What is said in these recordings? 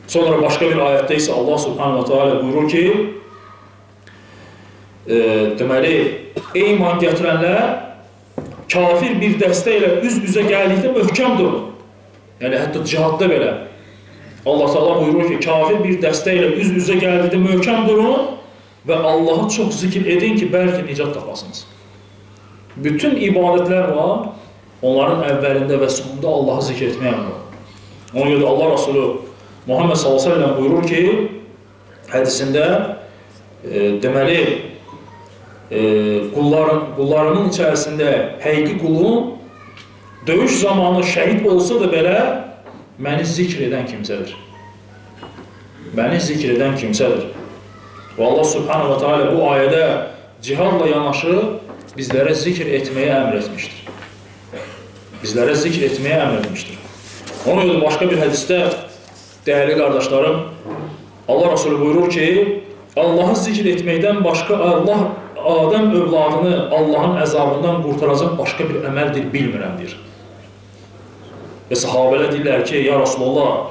Sonra başqa bir ayətdə isə Allah subhanahu wa ta'ala buyurur ki, deməli, ey iman gətirənlər, kafir bir dəstə ilə üz-üzə gəldikdə möhkəm durun. Yəni, hətta cihadda belə. Allah Teala buyurur ki, kafir bir dəstə ilə üz-üzə gəldikdə möhkəm durun və Allahı çox zikr edin ki, bəlkə nicat tapasınız. Bütün ibadətlər var, onların əvvəlində və sonunda Allahı zikr etməyə var. Ona görə Allah Resulü Muhammed sallallahu aleyhi ve sellem buyurur ki, hədisində, deməli, qullarının içərisində həqiqi qulun döyüş zamanı şəhid olsa da belə məni zikr edən kimsədir. Məni zikr edən kimsədir. Və Allah subhanahu wa ta'ala bu ayədə cihadla yanaşı bizlərə zikr etməyə əmr etmişdir. Bizlərə zikr etməyə əmr etmişdir. Ona görə başqa bir hədisdə, dəyərli qardaşlarım, Allah Resulü buyurur ki, Allahı zikr etməkdən başqa Allah Adəm övladını Allahın əzabından qurtaracaq başqa bir əməldir, bilmirəm, deyir. Və sahabələr deyirlər ki, ya Rasulullah,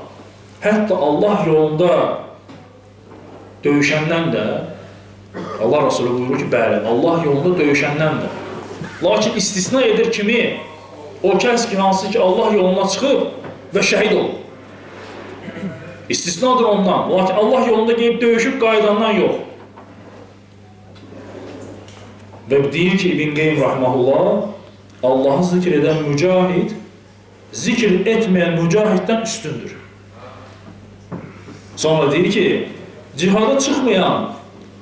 hətta Allah yolunda döyüşəndən də, Allah Resulü buyurur ki, bəli, Allah yolunda döyüşəndən də. Lakin istisna edir kimi, o kəs ki, hansı ki, Allah yoluna çıxıb və şəhid olur. İstisnadır ondan. Lakin Allah yolunda qeyib döyüşüb qaydandan yox. Və deyir ki, İbn Qeym rahməhullah, Allahı zikr edən mücahid, zikr etməyən mücahiddən üstündür. Sonra deyir ki, cihada çıxmayan,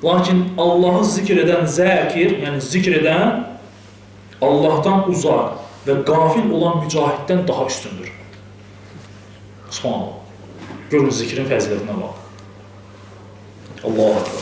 lakin Allahı zikr edən zəkir, yəni zikr edən, Allahdan uzaq və qafil olan mücahiddən daha üstündür. Subhanallah. Görün zikrin fəzilətinə bax. Allahu Akbar.